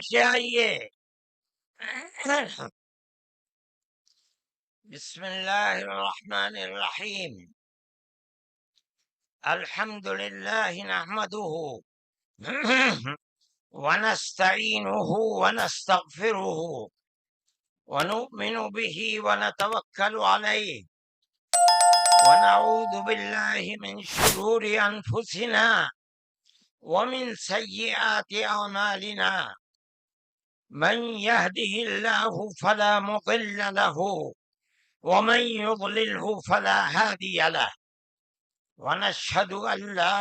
آئیے بسم اللہ الرحمن الرحیم الحمد للہ نحمده ونستعینه ونستغفره ونؤمن به ونتوکل علیہ ونعوذ باللہ من شرور انفسنا ومن سیئات اعمالنا من يهده الله فلا مضل له ومن يضلله فلا هادي له ونشهد أن لا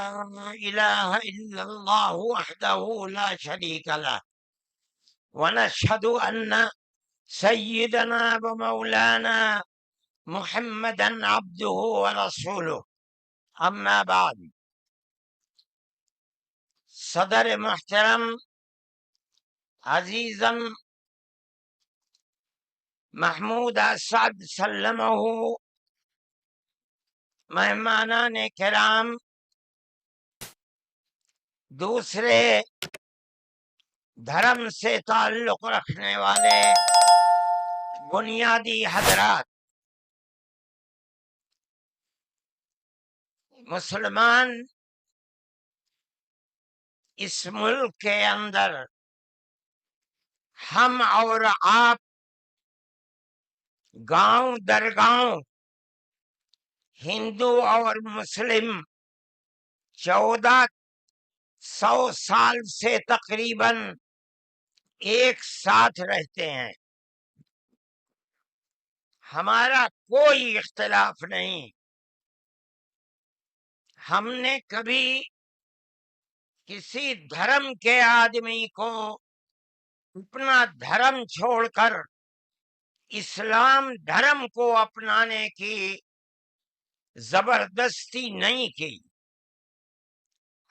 إله إلا الله وحده لا شريك له ونشهد أن سيدنا ومولانا محمدا عبده ورسوله أما بعد صدر محترم عزیزم محمود اسعد سلمہ مہمانان کرام دوسرے دھرم سے تعلق رکھنے والے بنیادی حضرات، مسلمان اس ملک کے اندر ہم اور آپ گاؤں در گاؤں ہندو اور مسلم 1400 سال سے تقریباً ایک ساتھ رہتے ہیں. ہمارا کوئی اختلاف نہیں. ہم نے کبھی کسی دھرم کے آدمی کو اپنا دھرم چھوڑ کر اسلام دھرم کو اپنانے کی زبردستی نہیں کی.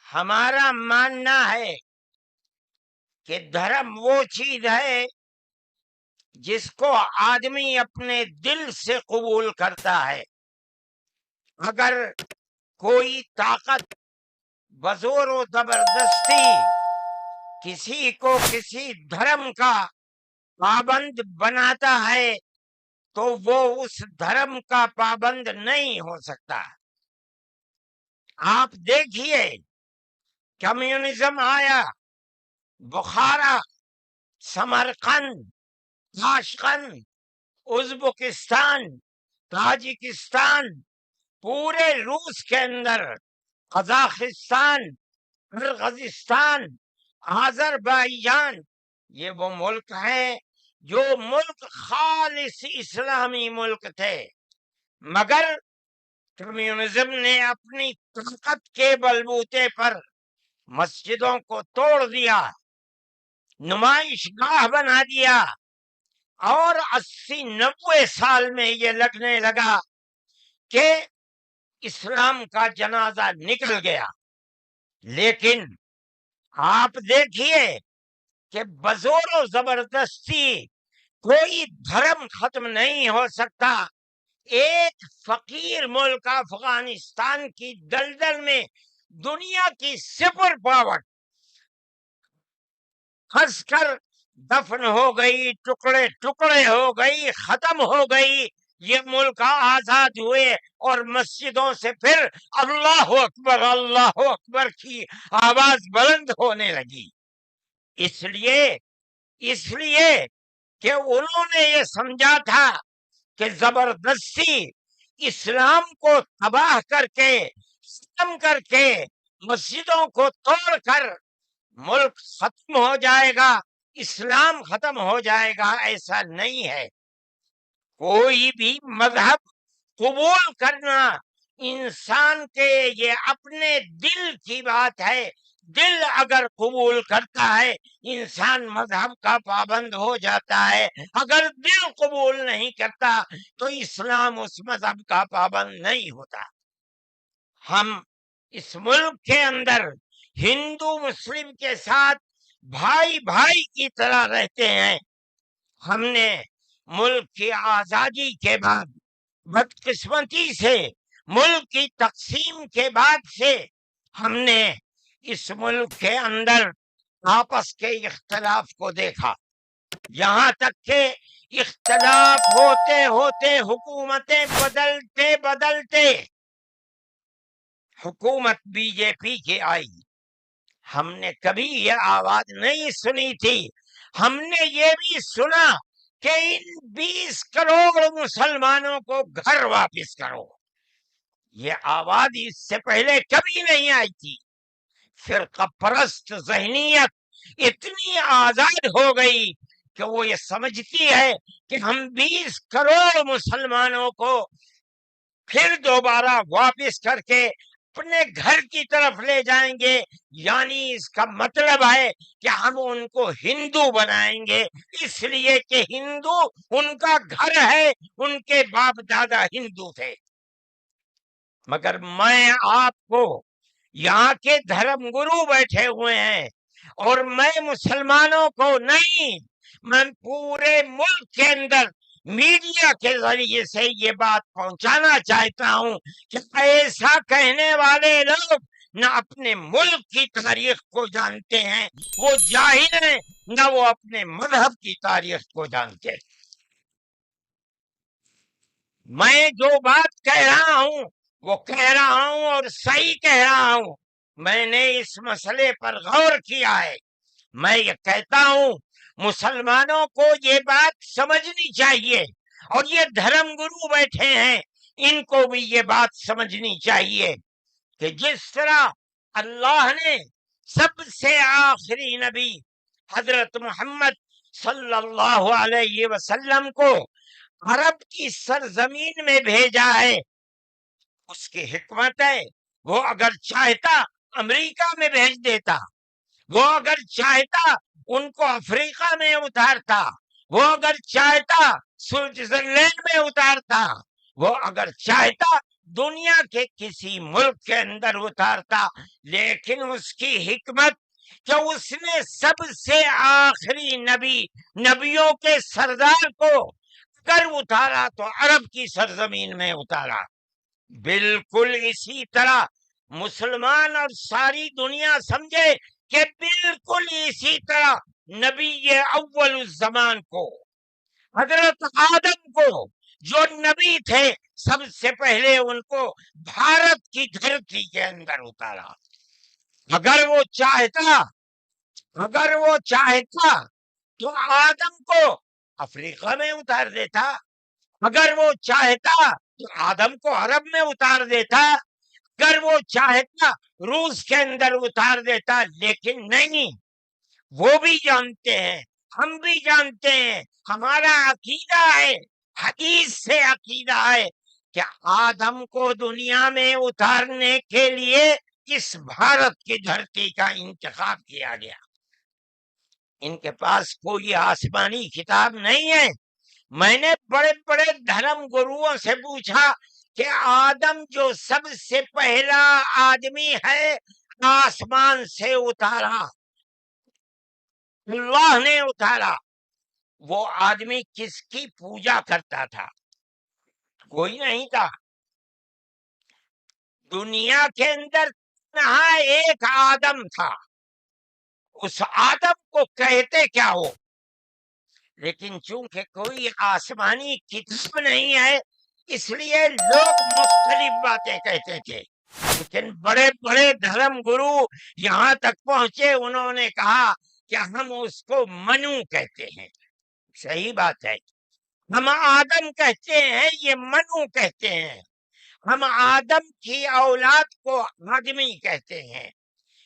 ہمارا ماننا ہے کہ دھرم وہ چیز ہے جس کو آدمی اپنے دل سے قبول کرتا ہے. اگر کوئی طاقت بزور و زبردستی کسی کو کسی دھرم کا پابند بناتا ہے تو وہ اس دھرم کا پابند نہیں ہو سکتا. آپ دیکھیے، کمیونزم آیا، بخارا، سمرقند، تاشقند، ازبکستان، تاجکستان، پورے روس کے اندر، قزاقستان، قرغیزستان، آذربائیجان، یہ وہ ملک ہیں جو ملک خالص اسلامی ملک تھے، مگر کمیونزم نے اپنی طاقت کے بلبوتے پر مسجدوں کو توڑ دیا، نمائش گاہ بنا دیا، اور 80-90 سال میں یہ لگنے لگا کہ اسلام کا جنازہ نکل گیا. لیکن آپ دیکھیے کہ بزور و زبردستی کوئی دھرم ختم نہیں ہو سکتا. ایک فقیر ملک افغانستان کی دلدل میں دنیا کی سپر پاور پھنس کر دفن ہو گئی، ٹکڑے ٹکڑے ہو گئی، ختم ہو گئی. یہ ملک آزاد ہوئے اور مسجدوں سے پھر اللہ اکبر کی آواز بلند ہونے لگی. اس لیے کہ انہوں نے یہ سمجھا تھا کہ زبردستی اسلام کو تباہ کر کے، ختم کر کے، مسجدوں کو توڑ کر ملک ختم ہو جائے گا، اسلام ختم ہو جائے گا. ایسا نہیں ہے. کوئی بھی مذہب قبول کرنا انسان کے یہ اپنے دل کی بات ہے. دل اگر قبول کرتا ہے انسان مذہب کا پابند ہو جاتا ہے. اگر دل قبول نہیں کرتا تو اسلام اس مذہب کا پابند نہیں ہوتا. ہم اس ملک کے اندر ہندو مسلم کے ساتھ بھائی بھائی کی طرح رہتے ہیں. ہم نے ملک کی آزادی کے بعد بدقسمتی سے ملک کی تقسیم کے بعد سے ہم نے اس ملک کے اندر آپس کے اختلاف کو دیکھا، یہاں تک کہ اختلاف ہوتے ہوتے حکومتیں بدلتے بدلتے حکومت بی جے پی کی آئی۔ ہم نے کبھی یہ آواز نہیں سنی تھی، ہم نے یہ بھی سنا کہ ان 20 کروڑ مسلمانوں کو گھر واپس کرو۔ یہ آواز اس سے پہلے کبھی نہیں آئی تھی۔ فرقہ پرست ذہنیت اتنی آزاد ہو گئی کہ وہ یہ سمجھتی ہے کہ ہم 20 کروڑ مسلمانوں کو پھر دوبارہ واپس کر کے اپنے گھر کی طرف لے جائیں گے، یعنی اس کا مطلب ہے کہ ہم ان کو ہندو بنائیں گے، اس لیے کہ ہندو ان کا گھر ہے، ان کے باپ دادا ہندو تھے۔ مگر میں آپ کو، یہاں کے دھرم گرو بیٹھے ہوئے ہیں اور میں مسلمانوں کو نہیں، میں پورے ملک کے اندر میڈیا کے ذریعے سے یہ بات پہنچانا چاہتا ہوں کہ ایسا کہنے والے لوگ نہ اپنے ملک کی تاریخ کو جانتے ہیں، وہ جاہل ہیں، نہ وہ اپنے مذہب کی تاریخ کو جانتے ہیں۔ میں جو بات کہہ رہا ہوں وہ کہہ رہا ہوں اور صحیح کہہ رہا ہوں، میں نے اس مسئلے پر غور کیا ہے۔ میں یہ کہتا ہوں مسلمانوں کو یہ بات سمجھنی چاہیے، اور یہ دھرم گرو بیٹھے ہیں ان کو بھی یہ بات سمجھنی چاہیے کہ جس طرح اللہ نے سب سے آخری نبی حضرت محمد صلی اللہ علیہ وسلم کو عرب کی سرزمین میں بھیجا ہے، اس کی حکمت ہے، وہ اگر چاہتا امریکہ میں بھیج دیتا، وہ اگر چاہتا ان کو افریقہ میں اتارتا، وہ اگر چاہتا سوئٹزرلینڈ میں اتارتا، وہ اگر چاہتا دنیا کے کسی ملک کے اندر اتارتا، لیکن اس کی حکمت کہ اس نے سب سے آخری نبی، نبیوں کے سردار کو اگر اتارا تو عرب کی سرزمین میں اتارا۔ بالکل اسی طرح مسلمان اور ساری دنیا سمجھے کہ بالکل اسی طرح نبی اول الزمان کو، حضرت آدم کو جو نبی تھے، سب سے پہلے ان کو بھارت کی دھرتی کے اندر اتارا۔ اگر وہ چاہتا تو آدم کو افریقہ میں اتار دیتا، اگر وہ چاہتا تو آدم کو عرب میں اتار دیتا، اگر وہ چاہتا روس کے اندر اتار دیتا، لیکن نہیں۔ وہ بھی جانتے ہیں، ہم بھی جانتے ہیں، ہمارا عقیدہ ہے، حدیث سے عقیدہ ہے کہ آدم کو دنیا میں اتارنے کے لیے اس بھارت کی دھرتی کا انتخاب کیا گیا۔ ان کے پاس کوئی آسمانی کتاب نہیں ہے۔ میں نے بڑے بڑے دھرم گروؤں سے پوچھا کہ آدم جو سب سے پہلا آدمی ہے آسمان سے اتارا، اللہ نے اتارا، وہ آدمی کس کی پوجا کرتا تھا؟ کوئی نہیں تھا۔ دنیا کے اندر نہ ایک آدم تھا، اس آدم کو کہتے کیا ہو؟ لیکن چونکہ کوئی آسمانی کتاب نہیں ہے، اس لیے لوگ مختلف باتیں کہتے تھے۔ لیکن بڑے بڑے دھرم گرو یہاں تک پہنچے، انہوں نے کہا کہ ہم اس کو منو کہتے ہیں۔ صحیح بات ہے، ہم آدم کہتے ہیں، یہ منو کہتے ہیں۔ ہم آدم کی اولاد کو آدمی کہتے ہیں،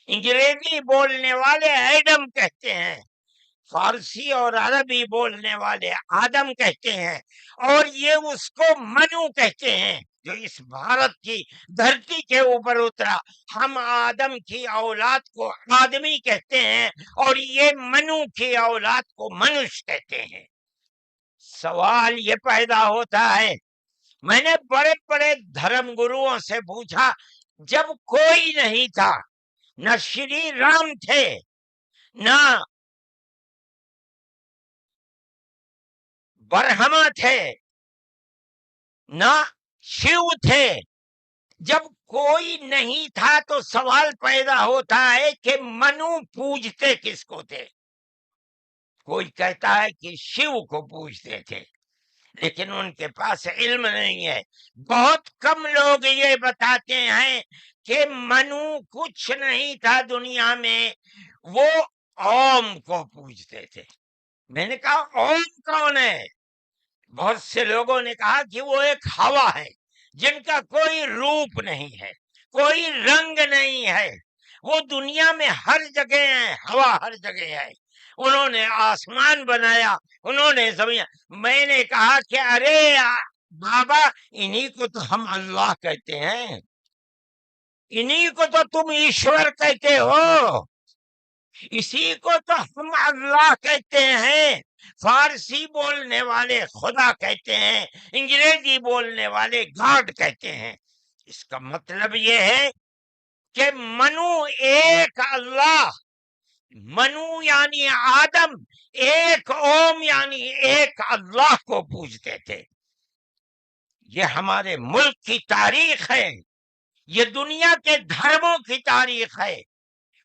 انگریزی بولنے والے ایڈم کہتے ہیں، فارسی اور عربی بولنے والے آدم کہتے ہیں، اور یہ اس کو منو کہتے ہیں جو اس بھارت کی دھرتی کے اوپر اترا۔ ہم آدم کی اولاد کو آدمی کہتے ہیں اور یہ منو کی اولاد کو منش کہتے ہیں۔ سوال یہ پیدا ہوتا ہے، میں نے بڑے بڑے دھرم گروؤں سے پوچھا، جب کوئی نہیں تھا، نہ شری رام تھے، نہ برہما تھے، نہ شیو تھے، جب کوئی نہیں تھا تو سوال پیدا ہوتا ہے کہ منو پوجتے کس کو تھے؟ کوئی کہتا ہے کہ شیو کو پوجتے تھے، لیکن ان کے پاس علم نہیں ہے۔ بہت کم لوگ یہ بتاتے ہیں کہ منو کچھ نہیں تھا دنیا میں، وہ اوم کو پوجتے تھے۔ میں نے کہا اوم کون ہے؟ بہت سے لوگوں نے کہا کہ وہ ایک ہوا ہے جن کا کوئی روپ نہیں ہے، کوئی رنگ نہیں ہے، وہ دنیا میں ہر جگہ ہے، ہوا ہر جگہ ہے۔ انہوں نے آسمان بنایا، انہوں نے زمین۔ میں نے کہا کہ ارے بابا، انہی کو تو ہم اللہ کہتے ہیں، انہی کو تو تم ایشور کہتے ہو، اسی کو تو ہم اللہ کہتے ہیں۔ فارسی بولنے والے خدا کہتے ہیں، انگریزی بولنے والے گاڈ کہتے ہیں۔ اس کا مطلب یہ ہے کہ منو ایک اللہ، منو یعنی آدم، ایک اوم یعنی ایک اللہ کو پوجتے تھے۔ یہ ہمارے ملک کی تاریخ ہے، یہ دنیا کے دھرموں کی تاریخ ہے۔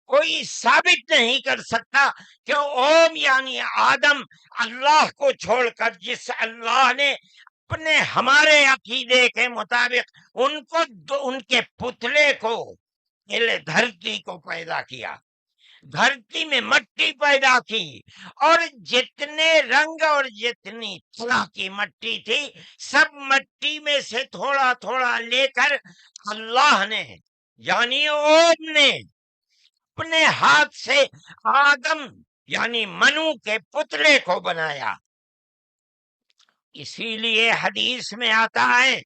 کوئی ثابت نہیں کر سکتا کہ اوم یعنی آدم اللہ کو چھوڑ کر جس اللہ نے اپنے ہمارے عقیدے کے مطابق ان کے پتلے کو، پہلے دھرتی کو پیدا کیا، دھرتی میں مٹی پیدا کی، اور جتنے رنگ اور جتنی طرح کی مٹی تھی، سب مٹی میں سے تھوڑا تھوڑا لے کر اللہ نے یعنی اوم نے اپنے ہاتھ سے آدم یعنی منو کے پتلے کو بنایا۔ اسی لیے حدیث میں آتا ہے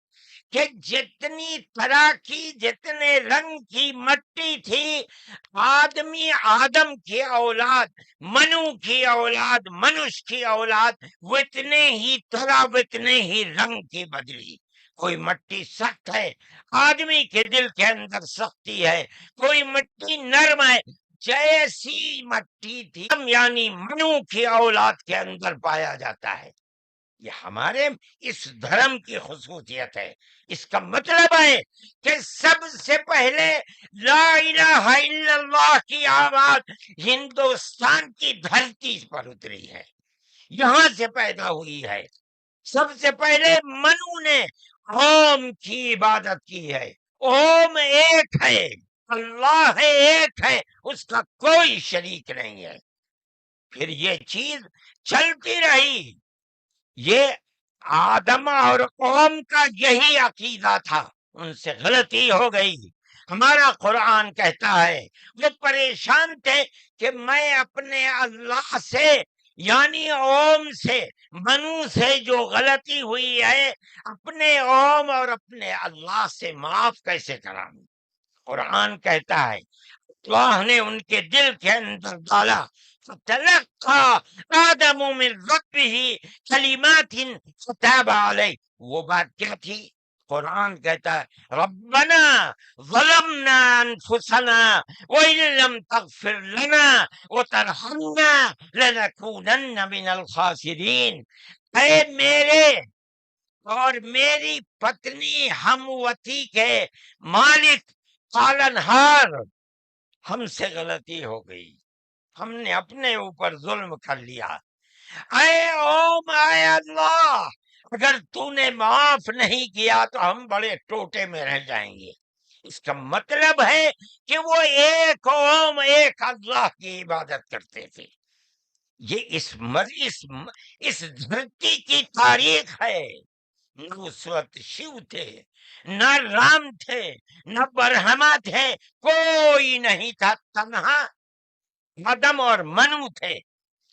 کہ جتنی طرح کی، جتنے رنگ کی مٹی تھی، آدم کی اولاد، منو کی اولاد، منش کی اولاد، اتنے ہی طرح، اتنے ہی رنگ کی بدلی۔ کوئی مٹی سخت ہے، آدمی کے دل کے اندر سختی ہے، کوئی مٹی نرم ہے، جیسی مٹی تھی یعنی منو کی اولاد کے اندر پایا جاتا ہے۔ یہ ہمارے اس دھرم کی خصوصیت ہے۔ اس کا مطلب ہے کہ سب سے پہلے لا الہ الا اللہ کی آواز ہندوستان کی دھرتی پر اتری ہے، یہاں سے پیدا ہوئی ہے۔ سب سے پہلے منو نے اوم کی عبادت کی ہے۔ اوم ایک ہے، اللہ ہے، ایک ہے، اس کا کوئی شریک نہیں ہے۔ پھر یہ چیز چلتی رہی۔ یہ آدم اور قوم کا یہی عقیدہ تھا، ان سے غلطی ہو گئی۔ ہمارا قرآن کہتا ہے وہ پریشان تھے کہ میں اپنے اللہ سے یعنی اوم سے، منو سے جو غلطی ہوئی ہے، اپنے اوم اور اپنے اللہ سے معاف کیسے کراؤں؟ قرآن کہتا ہے اللہ نے ان کے دل کے اندر ڈالا، فَتَلَقَّى آدَمُ مِن رَبِّهِ كَلِمَاتٍ فَتَابَ عَلَيْهِ۔ وہ بات کیا تھی؟ قرآن کہتا ہے ربنا ظلمنا انفسنا وَإِن لَّمْ تَغْفِرْ لَنَا وَتَرْحَمْنَا لَنَكُونَنَّ مِنَ الْخَاسِرِينَ۔ اے میرے اور میری پتنی ہم وطی کے مالک پالنہار، ہم سے غلطی ہو گئی، ہم نے اپنے اوپر ظلم کر لیا۔ اے اوم، اے اللہ، اگر تو نے معاف نہیں کیا تو ہم بڑے ٹوٹے میں رہ جائیں گے۔ اس کا مطلب ہے کہ وہ ایک اوم، ایک اللہ کی عبادت کرتے تھے۔ یہ اس دھرتی کی تاریخ ہے۔ نہ اس وقت شیو تھے، نہ رام تھے، نہ برہما تھے، کوئی نہیں تھا، تنہا آدم اور منو تھے۔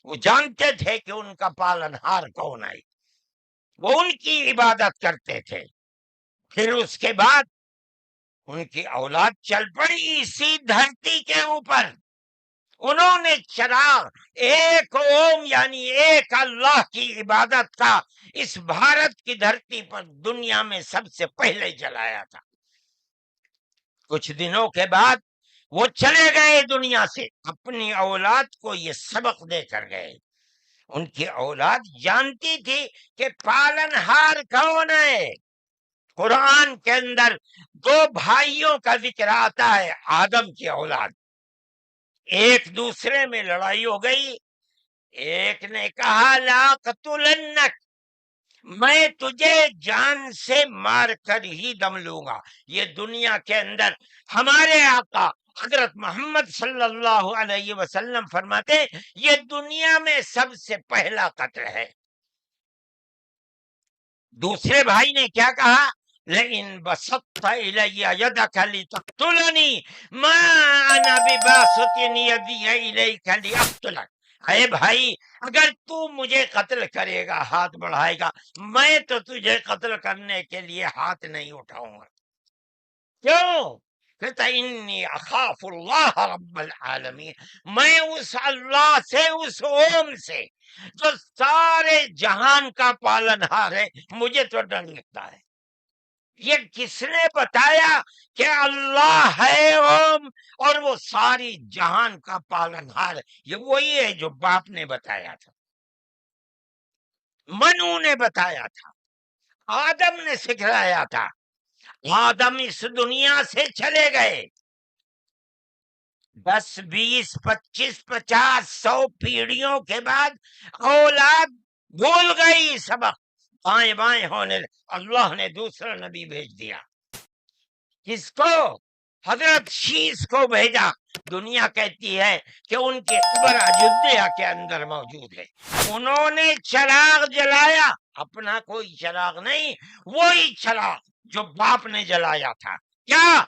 وہ جانتے تھے کہ ان کا پالنہار کون ہے، وہ ان کی عبادت کرتے تھے۔ پھر اس کے بعد ان کی اولاد چل پڑی اسی دھرتی کے اوپر، انہوں نے چراغ ایک اوم یعنی ایک اللہ کی عبادت کا اس بھارت کی دھرتی پر دنیا میں سب سے پہلے جلایا تھا۔ کچھ دنوں کے بعد وہ چلے گئے دنیا سے، اپنی اولاد کو یہ سبق دے کر گئے۔ ان کی اولاد جانتی تھی کہ پالنہار کون ہے، قرآن کے اندر دو بھائیوں کا ذکر آتا ہے، آدم کی اولاد، ایک دوسرے میں لڑائی ہو گئی، ایک نے کہا لا قتلنک، میں تجھے جان سے مار کر ہی دم لوں گا۔ یہ دنیا کے اندر ہمارے آقا حضرت محمد صلی اللہ علیہ وسلم فرماتے یہ دنیا میں سب سے پہلا قتل ہے۔ دوسرے بھائی نے کیا کہا؟ لئن بسطت الی یدک لتقتلنی ما انا بباسط یدی الیک لاقتلک، اے بھائی اگر تو مجھے قتل کرے گا، ہاتھ بڑھائے گا، میں تو تجھے قتل کرنے کے لیے ہاتھ نہیں اٹھاؤں گا۔ کیوں؟ کہتا انی اخاف اللہ رب العالمین، میں اس اللہ سے، اس اوم سے جو سارے جہان کا پالنہار ہے، مجھے تو ڈر لگتا ہے۔ یہ کس نے بتایا کہ اللہ ہے اوم اور وہ ساری جہان کا پالنہار ہے؟ یہ وہی ہے جو باپ نے بتایا تھا، منو نے بتایا تھا، آدم نے سکھلایا تھا۔ آدم اس دنیا سے چلے گئے، 10 20 25 50 100 پیڑھیوں کے بعد اولاد بھول گئی سبق، بائیں بائیں ہونے، اللہ نے دوسرا نبی بھیج دیا۔ کس کو؟ حضرت شیس کو بھیجا۔ دنیا کہتی ہے کہ ان کی قبر اجودھیا کے اندر موجود ہے۔ انہوں نے چراغ جلایا، اپنا کوئی چراغ نہیں، وہی چراغ جو باپ نے جلایا تھا۔ کیا؟